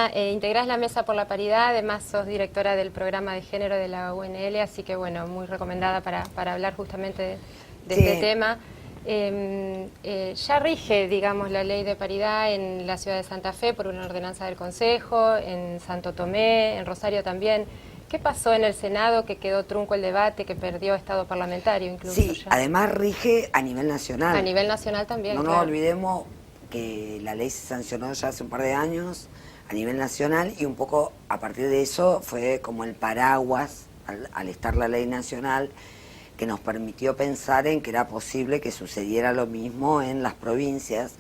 Integrás la Mesa por la Paridad, además sos directora del programa de género de la UNL, así que bueno, muy recomendada para hablar justamente de Sí. este tema. Ya rige, digamos, la ley de paridad en la ciudad de Santa Fe por una ordenanza del Consejo, en Santo Tomé, en Rosario también. ¿Qué pasó en el Senado que quedó trunco el debate, que perdió estado parlamentario incluso? Sí, ya? además rige a nivel nacional. A nivel nacional también, No nos claro. olvidemos que la ley se sancionó ya hace un par de años a nivel nacional y un poco a partir de eso fue como el paraguas, al estar la ley nacional, que nos permitió pensar en que era posible que sucediera lo mismo en las provincias,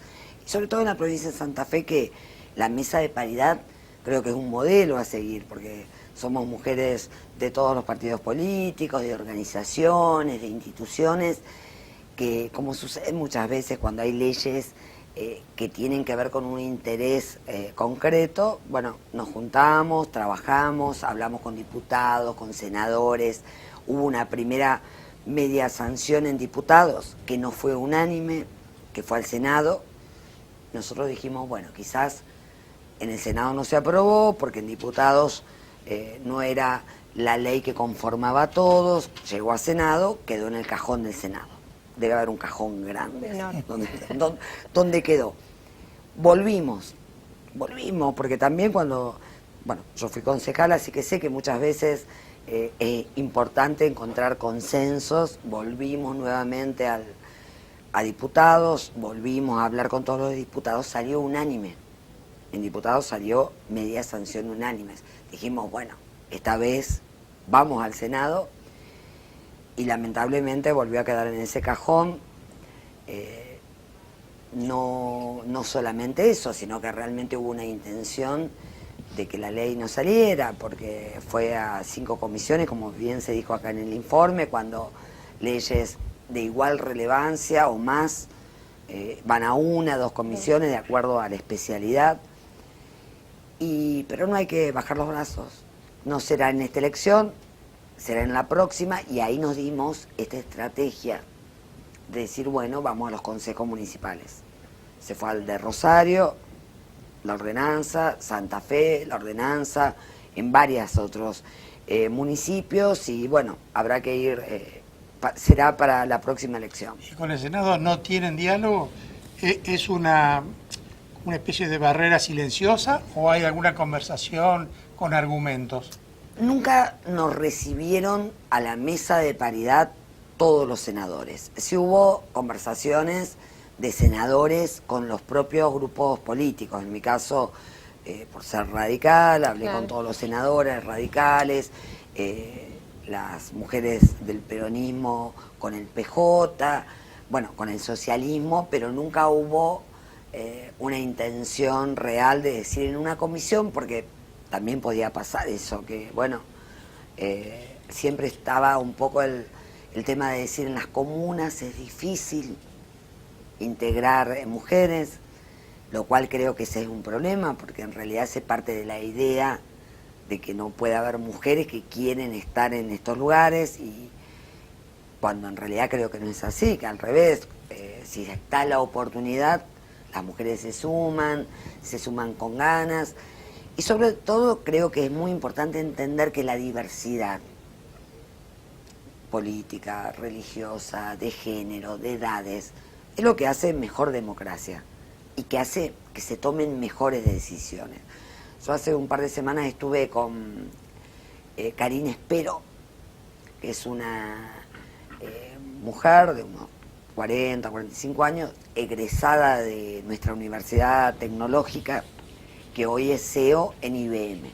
y sobre todo en la provincia de Santa Fe, que la mesa de paridad creo que es un modelo a seguir, porque somos mujeres de todos los partidos políticos, de organizaciones, de instituciones, que como sucede muchas veces cuando hay leyes que tienen que ver con un interés concreto, bueno, nos juntamos, trabajamos, hablamos con diputados, con senadores, hubo una primera media sanción en diputados que no fue unánime, que fue al Senado. Nosotros dijimos, bueno, quizás en el Senado no se aprobó porque en diputados no era la ley que conformaba a todos, llegó a Senado, quedó en el cajón del Senado. Debe haber un cajón grande donde quedó. Volvimos, porque también cuando, bueno, yo fui concejala, así que sé que muchas veces es importante encontrar consensos. Volvimos nuevamente a diputados, volvimos a hablar con todos los diputados, salió unánime. En diputados salió media sanción unánime. Dijimos, bueno, esta vez vamos al Senado, y lamentablemente volvió a quedar en ese cajón. No solamente eso, sino que realmente hubo una intención de que la ley no saliera, porque fue a 5 comisiones, como bien se dijo acá en el informe, cuando leyes de igual relevancia o más van a 1, 2 comisiones de acuerdo a la especialidad. Pero no hay que bajar los brazos. No será en esta elección, será en la próxima, y ahí nos dimos esta estrategia de decir, bueno, vamos a los consejos municipales. Se fue al de Rosario, la ordenanza, Santa Fe, la ordenanza, en varios otros municipios, y bueno, habrá que ir, será para la próxima elección. ¿Y con el Senado no tienen diálogo? ¿Es una especie de barrera silenciosa o hay alguna conversación con argumentos? Nunca nos recibieron a la mesa de paridad todos los senadores. Sí hubo conversaciones de senadores con los propios grupos políticos. En mi caso, por ser radical, hablé con todos los senadores radicales, las mujeres del peronismo con el PJ, bueno, con el socialismo, pero nunca hubo una intención real de decir en una comisión, porque también podía pasar eso, que bueno, siempre estaba un poco el tema de decir en las comunas es difícil integrar mujeres, lo cual creo que ese es un problema, porque en realidad se parte de la idea de que no puede haber mujeres que quieren estar en estos lugares, y cuando en realidad creo que no es así, que al revés, si está la oportunidad, las mujeres se suman con ganas. Y sobre todo creo que es muy importante entender que la diversidad política, religiosa, de género, de edades, es lo que hace mejor democracia y que hace que se tomen mejores decisiones. Yo hace un par de semanas estuve con Karina Espero, que es una mujer de unos 40, 45 años, egresada de nuestra universidad tecnológica, que hoy es CEO en IBM.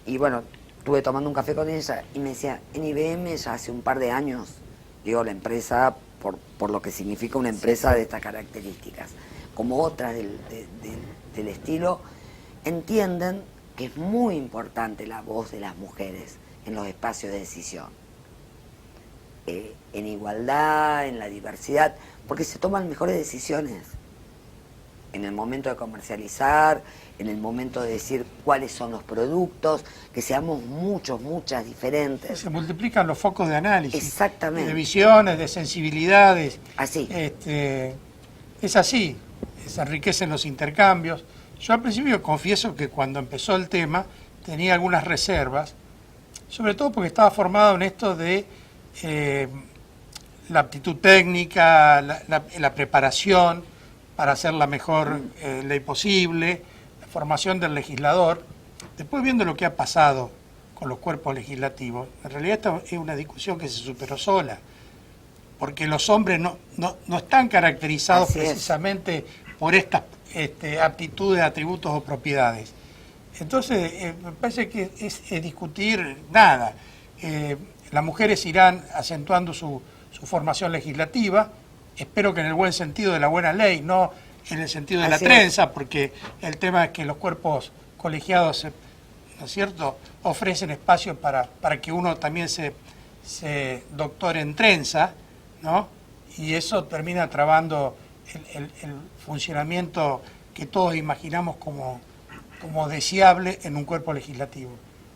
Y bueno, estuve tomando un café con ella y me decía, en IBM ya hace un par de años, digo la empresa por lo que significa una empresa de estas características, como otras del estilo, entienden que es muy importante la voz de las mujeres en los espacios de decisión, en igualdad, en la diversidad, porque se toman mejores decisiones en el momento de comercializar, en el momento de decir cuáles son los productos, que seamos muchas diferentes. Se multiplican los focos de análisis. Exactamente. De visiones, de sensibilidades. Así. Es así, se enriquecen los intercambios. Yo al principio confieso que cuando empezó el tema tenía algunas reservas, sobre todo porque estaba formado en esto de la aptitud técnica, la preparación para hacer la mejor ley posible, la formación del legislador. Después, viendo lo que ha pasado con los cuerpos legislativos, en realidad esta es una discusión que se superó sola, porque los hombres no están caracterizados Así es. precisamente por estas aptitudes, atributos o propiedades. Entonces, me parece que es discutir nada. Las mujeres irán acentuando su formación legislativa, espero que en el buen sentido de la buena ley, no en el sentido de la Así es. trenza, porque el tema es que los cuerpos colegiados, ¿no es cierto?, ofrecen espacios para que uno también se doctore en trenza, ¿no? Y eso termina trabando el funcionamiento que todos imaginamos como deseable en un cuerpo legislativo.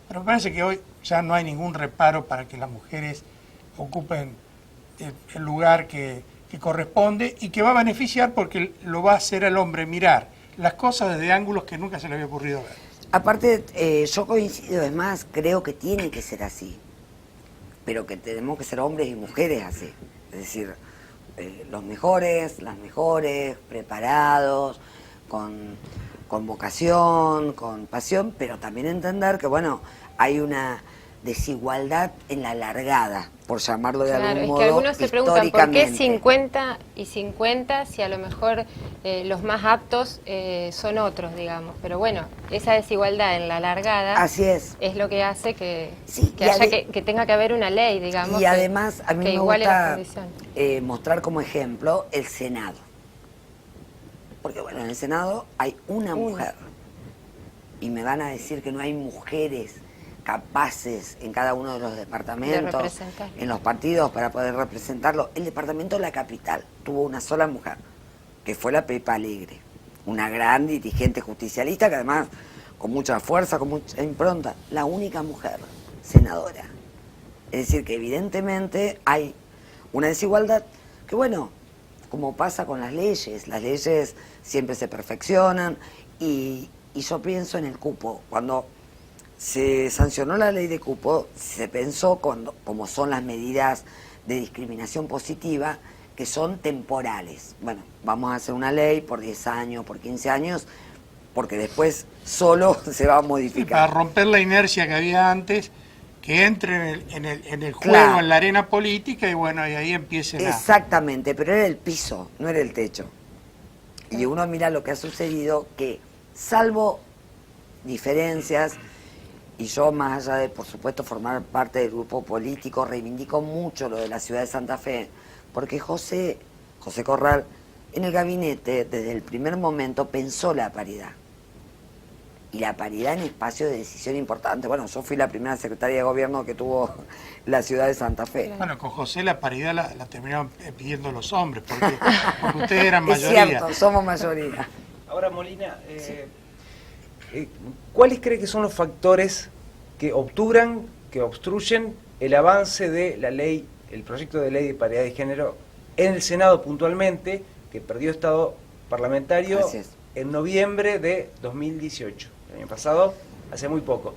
Pero me parece que hoy ya no hay ningún reparo para que las mujeres ocupen el lugar que corresponde y que va a beneficiar porque lo va a hacer al hombre mirar las cosas desde ángulos que nunca se le había ocurrido ver. Aparte, yo coincido, es más, creo que tiene que ser así, pero que tenemos que ser hombres y mujeres así. Es decir, los mejores, las mejores, preparados, con vocación, con pasión, pero también entender que, bueno, hay una desigualdad en la largada, por llamarlo de Claro, algún es modo, que algunos se preguntan por qué históricamente. 50 y 50 si a lo mejor los más aptos son otros, digamos. Pero bueno, esa desigualdad en la largada Así es. lo que hace que, Sí, que y haya ade- que tenga que haber una ley, digamos. Y además, a mí que me iguale las gusta condiciones. mostrar como ejemplo el Senado. Porque, bueno, en el Senado hay una mujer. Y me van a decir que no hay mujeres capaces en cada uno de los departamentos, representar. en los partidos para poder representarlo. El departamento de la capital tuvo una sola mujer, que fue la Pepa Alegre, una gran dirigente justicialista que además con mucha fuerza, con mucha impronta, la única mujer senadora. Es decir, que evidentemente hay una desigualdad que, bueno, como pasa con las leyes siempre se perfeccionan y yo pienso en el cupo. Cuando se sancionó la ley de cupo, se pensó, como son las medidas de discriminación positiva, que son temporales. Bueno, vamos a hacer una ley por 10 años, por 15 años, porque después solo se va a Para modificar. romper la inercia que había antes, que entre en el juego, Claro. en la arena política, y bueno, y ahí empiecen a... Exactamente, pero era el piso, no era el techo. Y uno mira lo que ha sucedido, que salvo diferencias, y yo más allá de, por supuesto, formar parte del grupo político, reivindico mucho lo de la ciudad de Santa Fe, porque José Corral, en el gabinete, desde el primer momento, pensó la paridad. Y la paridad en espacios de decisión importante. Bueno, yo fui la primera secretaria de gobierno que tuvo la ciudad de Santa Fe. Bueno, con José la paridad la terminaron pidiendo los hombres, porque ustedes eran Es mayoría. cierto, somos mayoría. Ahora, Molina, ¿cuáles cree que son los factores que obstruyen el avance de la ley, el proyecto de ley de paridad de género en el Senado puntualmente, que perdió estado parlamentario Así es. en noviembre de 2018, el año pasado, hace muy poco?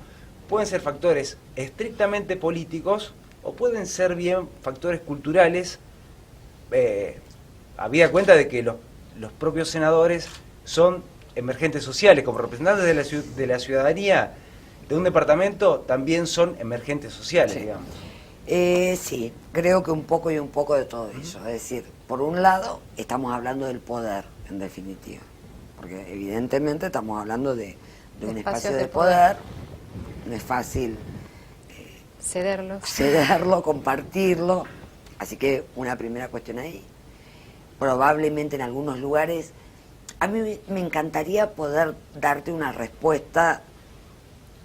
Pueden ser factores estrictamente políticos o pueden ser bien factores culturales, habida cuenta de que los propios senadores son emergentes sociales, como representantes de la ciudadanía de un departamento, también son emergentes sociales, Sí. digamos. Sí, creo que un poco y un poco de todo eso. Es decir, por un lado, estamos hablando del poder, en definitiva. Porque evidentemente estamos hablando de un Espacios espacio de de poder. No es fácil Cederlos. cederlo, compartirlo. Así que una primera cuestión ahí. Probablemente en algunos lugares, a mí me encantaría poder darte una respuesta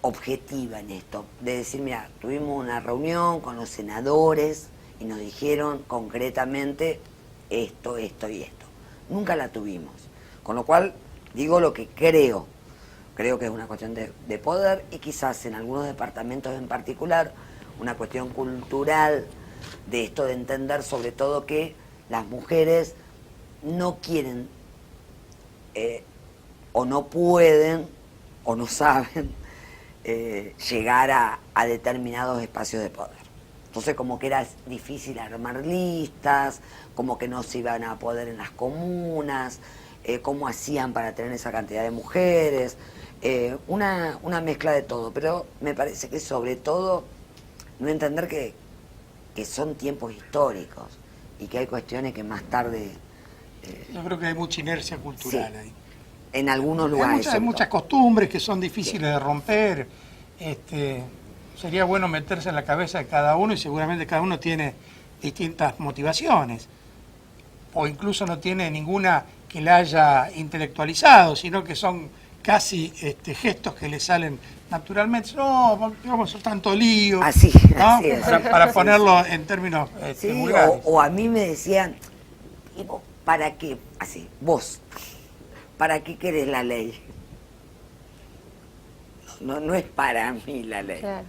objetiva en esto, de decir, mira, tuvimos una reunión con los senadores y nos dijeron concretamente esto y esto. Nunca la tuvimos, con lo cual digo lo que creo que es una cuestión de poder y quizás en algunos departamentos en particular una cuestión cultural de esto de entender sobre todo que las mujeres no quieren o no pueden o no saben llegar a determinados espacios de poder. Entonces como que era difícil armar listas, como que no se iban a poder en las comunas, cómo hacían para tener esa cantidad de mujeres, una mezcla de todo, pero me parece que sobre todo no entender que son tiempos históricos y que hay cuestiones que más tarde... Yo creo que hay mucha inercia cultural sí, ahí. en algunos lugares. Hay muchas costumbres que son difíciles de romper. Sería bueno meterse en la cabeza de cada uno y seguramente cada uno tiene distintas motivaciones. O incluso no tiene ninguna que la haya intelectualizado, sino que son casi gestos que le salen naturalmente. No, vamos a hacer tanto lío. Así, ¿no? así es. Para ponerlo en términos Sí, vulgares. o a mí me decían, ¿y vos para qué? Así, vos, ¿para qué querés la ley? No es para mí la ley. Claro.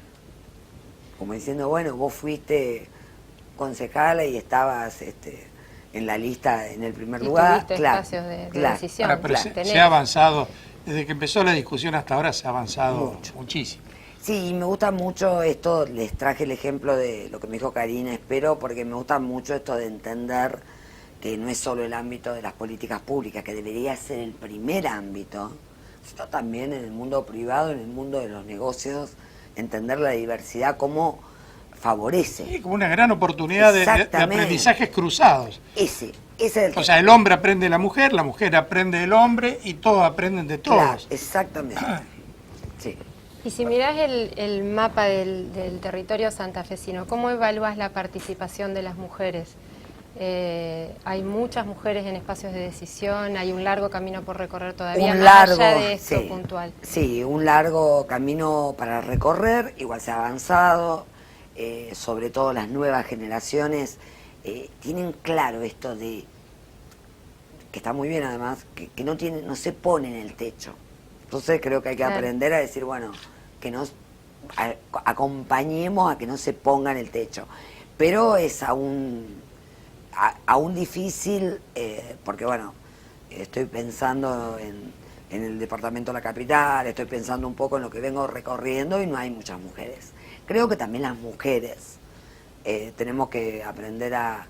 Como diciendo, bueno, vos fuiste concejala y estabas en la lista en el primer Y lugar. tuviste Claro, espacios de claro. decisión. Ahora, pero Claro. Tenés. se ha avanzado, desde que empezó la discusión hasta ahora se ha avanzado muchísimo. Sí, y me gusta mucho esto, les traje el ejemplo de lo que me dijo Karina, espero, porque me gusta mucho esto de entender que no es solo el ámbito de las políticas públicas, que debería ser el primer ámbito, sino también en el mundo privado, en el mundo de los negocios, entender la diversidad cómo favorece. Sí, como una gran oportunidad de aprendizajes cruzados. Ese es el... O sea, el hombre aprende de la mujer aprende del hombre y todos aprenden de todos. Claro, exactamente. Sí. Y si mirás el mapa del territorio santafesino, ¿cómo evalúas la participación de las mujeres? Hay muchas mujeres en espacios de decisión, hay un largo camino por recorrer todavía, más allá de esto sí, puntual. Sí, un largo camino para recorrer, igual se ha avanzado, sobre todo las nuevas generaciones tienen claro esto de, que está muy bien además, que no se pone en el techo. Entonces creo que hay que aprender a decir, bueno, que nos acompañemos a que no se ponga en el techo. Pero es aún difícil, porque bueno, estoy pensando en el departamento de la capital, estoy pensando un poco en lo que vengo recorriendo y no hay muchas mujeres. Creo que también las mujeres tenemos que aprender a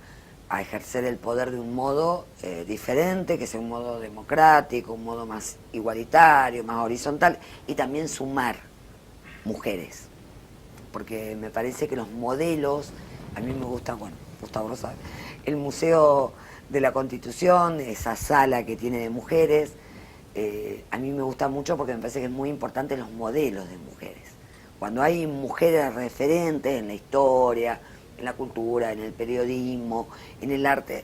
ejercer el poder de un modo diferente, que sea un modo democrático, un modo más igualitario, más horizontal, y también sumar mujeres, porque me parece que los modelos, a mí me gusta, bueno, Gustavo lo sabe, el Museo de la Constitución, esa sala que tiene de mujeres, a mí me gusta mucho porque me parece que es muy importante los modelos de mujeres. Cuando hay mujeres referentes en la historia, en la cultura, en el periodismo, en el arte,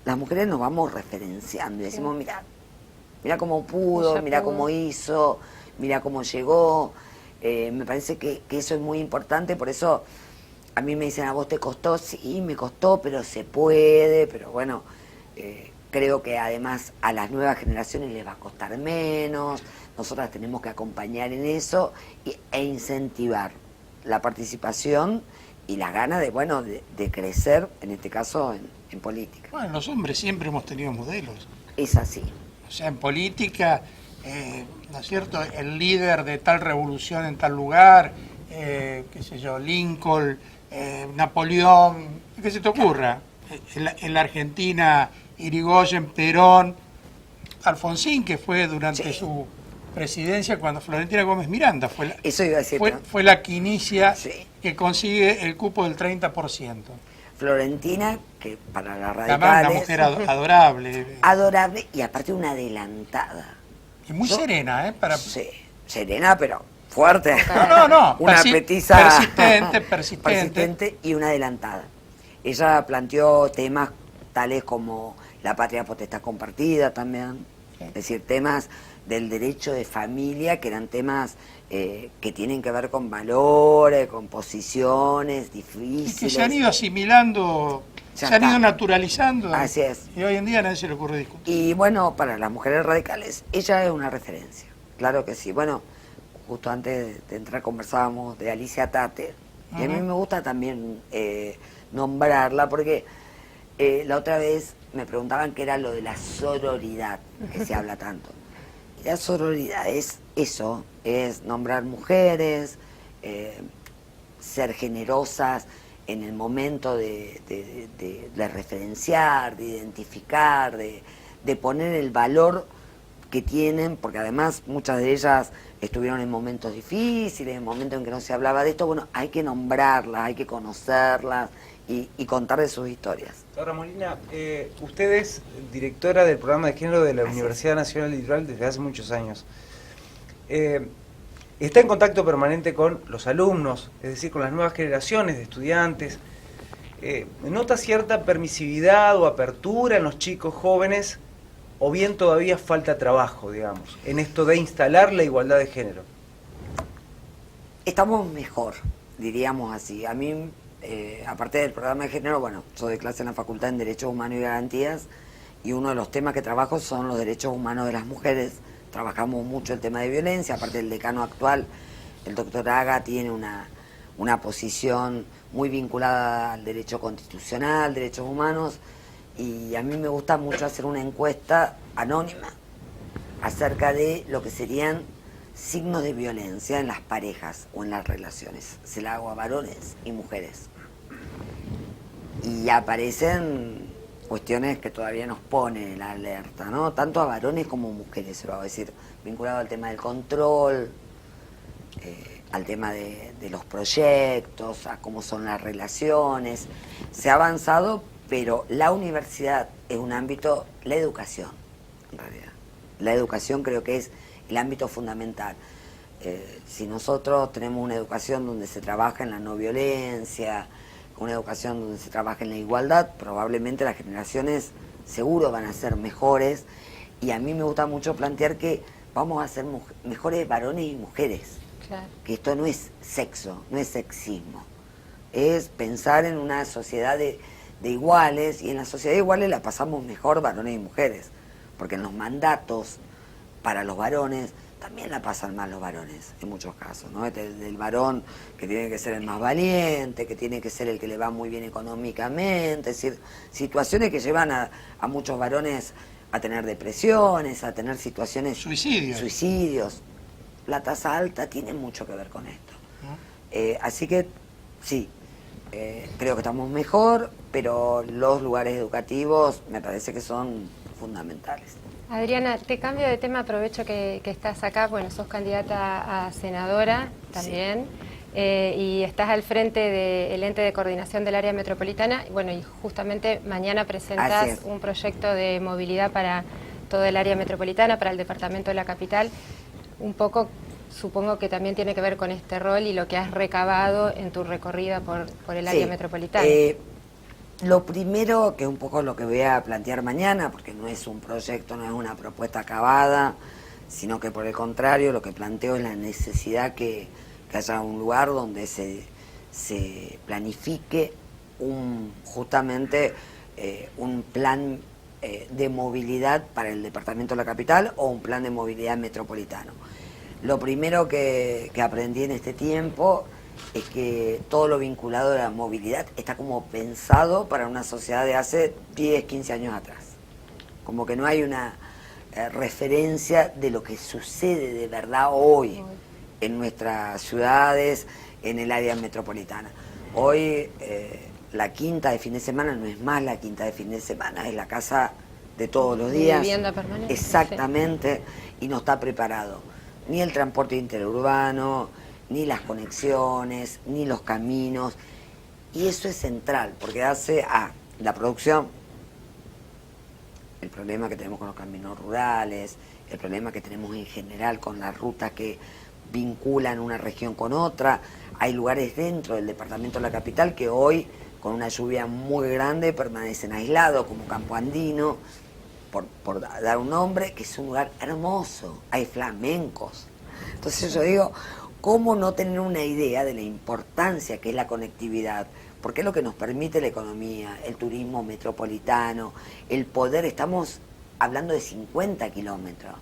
las mujeres nos vamos referenciando y decimos, mira cómo pudo, mira cómo hizo, mira cómo llegó. Me parece que eso es muy importante, por eso a mí me dicen, ¿a vos te costó? Sí, me costó, pero se puede, pero bueno, creo que además a las nuevas generaciones les va a costar menos, nosotras tenemos que acompañar en eso e incentivar la participación y las ganas de crecer, en este caso en política. Bueno, los hombres siempre hemos tenido modelos. Es así. O sea, en política, ¿no es cierto?, el líder de tal revolución en tal lugar, qué sé yo, Lincoln, Napoleón, ¿qué se te ocurra? En la Argentina, Irigoyen, Perón, Alfonsín, que fue durante su presidencia cuando Florentina Gómez Miranda fue eso iba a decir, fue la que inicia, que consigue el cupo del 30%. Florentina, que para las radicales... Además, una mujer adorable. Adorable y aparte una adelantada. Y muy serena, ¿eh? Sí, serena, pero fuerte. No. Una petiza persistente y una adelantada. Ella planteó temas tales como la patria potestad compartida también, es decir, temas del derecho de familia, que eran temas que tienen que ver con valores, con posiciones difíciles. Y que se han ido asimilando, se han ido naturalizando. Así es. Y hoy en día a nadie se le ocurre discutir. Y bueno, para las mujeres radicales, ella es una referencia, claro que sí. Bueno, justo antes de entrar conversábamos de Alicia Tate, y a mí me gusta también nombrarla, porque la otra vez me preguntaban qué era lo de la sororidad, que se habla tanto. La sororidad es eso, es nombrar mujeres, ser generosas en el momento de referenciar, de identificar, de poner el valor que tienen, porque además muchas de ellas estuvieron en momentos difíciles, en momentos en que no se hablaba de esto. Bueno, hay que nombrarlas, hay que conocerlas y contar de sus historias. Ahora, Molina, usted es directora del programa de género de la Universidad Nacional Litoral desde hace muchos años. Está en contacto permanente con los alumnos, es decir, con las nuevas generaciones de estudiantes. ¿Nota cierta permisividad o apertura en los chicos jóvenes, o bien todavía falta trabajo, digamos, en esto de instalar la igualdad de género? Estamos mejor, diríamos así. A mí, aparte del programa de género, bueno, yo doy clase en la Facultad en Derechos Humanos y Garantías, y uno de los temas que trabajo son los derechos humanos de las mujeres. Trabajamos mucho el tema de violencia, aparte del decano actual, el doctor Haga, tiene una posición muy vinculada al derecho constitucional, derechos humanos, y a mí me gusta mucho hacer una encuesta anónima acerca de lo que serían signos de violencia en las parejas o en las relaciones. Se la hago a varones y mujeres. Y aparecen cuestiones que todavía nos ponen en la alerta, ¿no? Tanto a varones como a mujeres, se lo hago decir, vinculado al tema del control, al tema de los proyectos, a cómo son las relaciones. Se ha avanzado, pero la universidad es un ámbito, la educación, en realidad. La educación creo que es el ámbito fundamental. Si nosotros tenemos una educación donde se trabaja en la no violencia, una educación donde se trabaja en la igualdad, probablemente las generaciones seguro van a ser mejores, y a mí me gusta mucho plantear que vamos a ser mejores varones y mujeres. Claro. Que esto no es sexo, no es sexismo, es pensar en una sociedad de iguales, y en la sociedad de iguales la pasamos mejor varones y mujeres, porque en los mandatos para los varones también la pasan mal los varones, en muchos casos, ¿no? Del varón que tiene que ser el más valiente, que tiene que ser el que le va muy bien económicamente, es decir, situaciones que llevan a muchos varones a tener depresiones, a tener situaciones... Suicidios. La tasa alta tiene mucho que ver con esto. Así que, sí, creo que estamos mejor, pero los lugares educativos me parece que son fundamentales. Adriana, te cambio de tema, aprovecho que estás acá, bueno, sos candidata a senadora también, sí. Y estás al frente del ente de coordinación del área metropolitana, bueno, y justamente mañana presentás un proyecto de movilidad para todo el área metropolitana, para el departamento de la capital. Un poco, supongo que también tiene que ver con este rol y lo que has recabado en tu recorrida por el área metropolitana. Lo primero, que es un poco lo que voy a plantear mañana, porque no es un proyecto, no es una propuesta acabada, sino que por el contrario lo que planteo es la necesidad que haya un lugar donde se planifique justamente un plan de movilidad para el departamento de la capital, o un plan de movilidad metropolitano. Lo primero que aprendí en este tiempo es que todo lo vinculado a la movilidad está como pensado para una sociedad de hace 10, 15 años atrás. Como que no hay una referencia de lo que sucede de verdad hoy en nuestras ciudades, en el área metropolitana. Hoy la quinta de fin de semana no es más la quinta de fin de semana, es la casa de todos los días. Vivienda permanente. Exactamente, sí. Y no está preparado ni el transporte interurbano, ni las conexiones, ni los caminos, y eso es central, porque hace a la producción, el problema que tenemos con los caminos rurales, el problema que tenemos en general con las rutas que vinculan una región con otra. Hay lugares dentro del departamento de la capital que hoy, con una lluvia muy grande, permanecen aislados, como Campo Andino, por dar un nombre, que es un lugar hermoso, hay flamencos. Entonces yo digo, ¿cómo no tener una idea de la importancia que es la conectividad? Porque es lo que nos permite la economía, el turismo metropolitano, el poder. Estamos hablando de 50 kilómetros.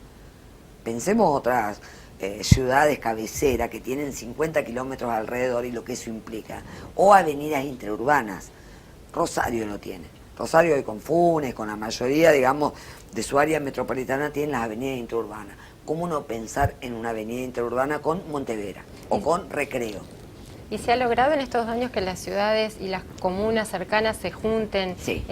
Pensemos otras ciudades cabeceras que tienen 50 kilómetros alrededor y lo que eso implica. O avenidas interurbanas. Rosario no tiene. Rosario hoy con Funes, con la mayoría, digamos, de su área metropolitana tienen las avenidas interurbanas. ¿cómo no pensar en una avenida interurbana con Montevera o con Recreo? ¿Y se ha logrado en estos años que las ciudades y las comunas cercanas se junten, Sí.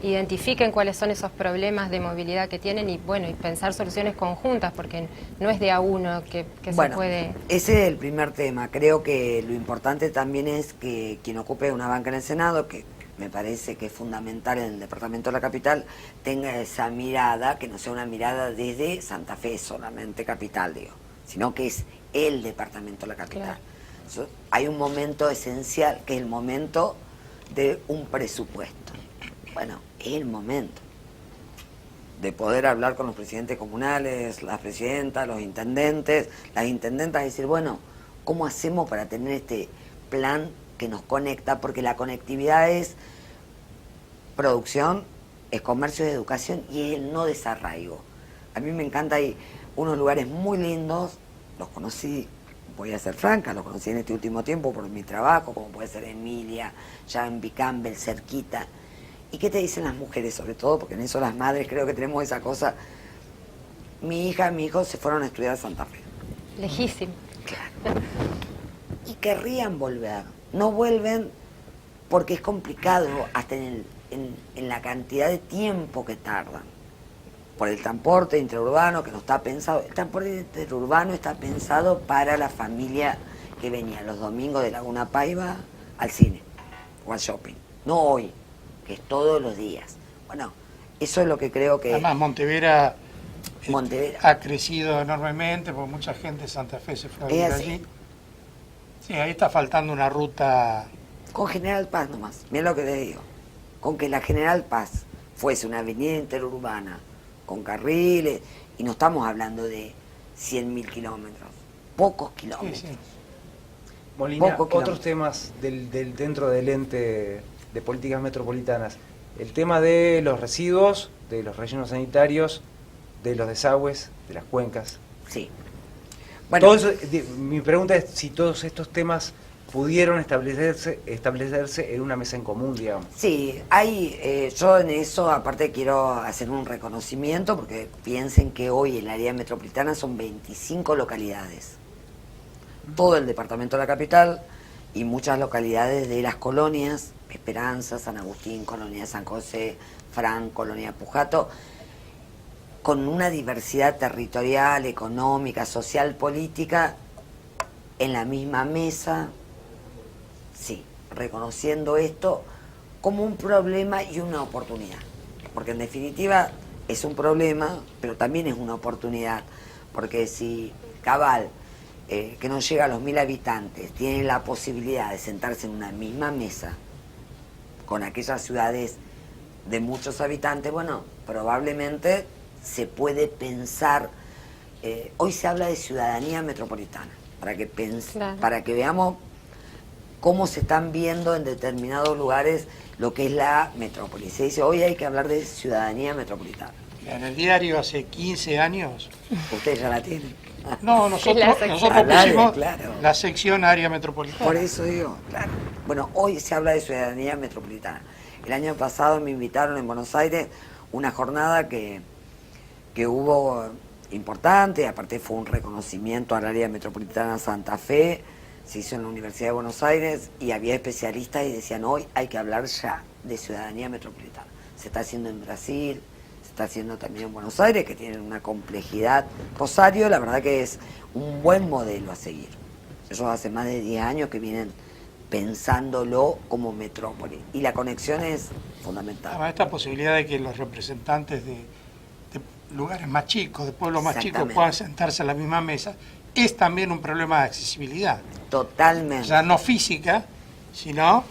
Identifiquen cuáles son esos problemas de movilidad que tienen y bueno, y pensar soluciones conjuntas, porque no es de a uno que Bueno, se puede... ese es el primer tema. Creo que lo importante también es que quien ocupe una banca en el Senado, que me parece que es fundamental en el departamento de la capital, tenga esa mirada, que no sea una mirada desde Santa Fe solamente capital, digo, sino que es el departamento de la capital. Claro. Hay un momento esencial que es el momento de un presupuesto. Bueno, es el momento de poder hablar con los presidentes comunales, las presidentas, los intendentes, las intendentas, y decir, bueno, ¿cómo hacemos para tener este plan que nos conecta? Porque la conectividad es producción, es comercio, es educación y es el no desarraigo. A mí me encanta, hay unos lugares muy lindos, los conocí, voy a ser franca, los conocí en este último tiempo por mi trabajo, como puede ser Emilia, ya en Bicambel, cerquita. ¿Y qué te dicen las mujeres, sobre todo? Porque en eso las madres creo que tenemos esa cosa. Mi hija, mi hijo se fueron a estudiar a Santa Fe. Lejísimo. Claro. Y querrían volver. No vuelven porque es complicado hasta en la cantidad de tiempo que tardan. Por el transporte interurbano que no está pensado. El transporte interurbano está pensado para la familia que venía los domingos de Laguna Paiva al cine o al shopping. No hoy, que es todos los días. Bueno, eso es lo que creo que... Además, Montevera Montevera ha crecido enormemente, porque mucha gente de Santa Fe se fue a vivir allí. Sí, ahí está faltando una ruta... Con General Paz nomás, mira lo que te digo. Con que la General Paz fuese una avenida interurbana, con carriles, y no estamos hablando de 100.000 kilómetros, pocos kilómetros. Sí, sí. Molina, Poco otros temas dentro del ente de políticas metropolitanas. El tema de los residuos, de los rellenos sanitarios, de los desagües, de las cuencas. Sí. Bueno, Todo eso, mi pregunta es si todos estos temas pudieron establecerse en una mesa en común, digamos. sí, yo en eso aparte quiero hacer un reconocimiento, porque piensen que hoy el área metropolitana son 25 localidades. Todo el departamento de la capital y muchas localidades de las colonias, Esperanza, San Agustín, Colonia San José, Fran, Colonia Pujato, con una diversidad territorial, económica, social, política, en la misma mesa, sí, reconociendo esto como un problema y una oportunidad. Porque en definitiva es un problema, pero también es una oportunidad. Porque si Cabal, que no llega a los 1000 habitantes, tiene la posibilidad de sentarse en una misma mesa con aquellas ciudades de muchos habitantes, bueno, probablemente se puede pensar, hoy se habla de ciudadanía metropolitana, Claro. para que veamos cómo se están viendo en determinados lugares lo que es la metrópoli. Se dice, hoy hay que hablar de ciudadanía metropolitana. En el diario hace 15 años, Ustedes ya la tienen. no, nosotros Hablale, pusimos claro. la sección área metropolitana. Por eso digo, claro. Bueno, hoy se habla de ciudadanía metropolitana. El año pasado me invitaron en Buenos Aires una jornada que hubo importante, aparte fue un reconocimiento al área metropolitana Santa Fe, se hizo en la Universidad de Buenos Aires y había especialistas y decían, hoy hay que hablar ya de ciudadanía metropolitana. Se está haciendo en Brasil, se está haciendo también en Buenos Aires, que tienen una complejidad. Rosario, la verdad que es un buen modelo a seguir. Ellos hace más de 10 años que vienen pensándolo como metrópoli y la conexión es fundamental. Además, esta posibilidad de que los representantes de lugares más chicos, de pueblos más chicos, Exactamente. puedan sentarse a la misma mesa, es también un problema de accesibilidad. Totalmente. O sea, no física, sino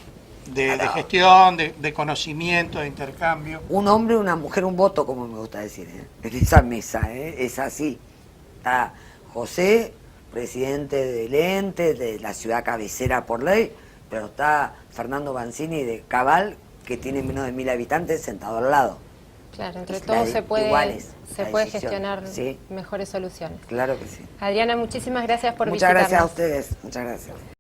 de Claro. gestión, de conocimiento, de intercambio. Un hombre, una mujer, un voto, como me gusta decir, en esa mesa, es así. Está José, presidente del ente, de la ciudad cabecera por ley, pero está Fernando Banzini de Cabal, que tiene menos de 1000 habitantes, sentado al lado. Claro, entre La todos de- se puede iguales, la decisión. gestionar Sí. mejores soluciones. Claro que sí. Adriana, muchísimas gracias por Muchas gracias a visitarnos. ustedes, muchas gracias.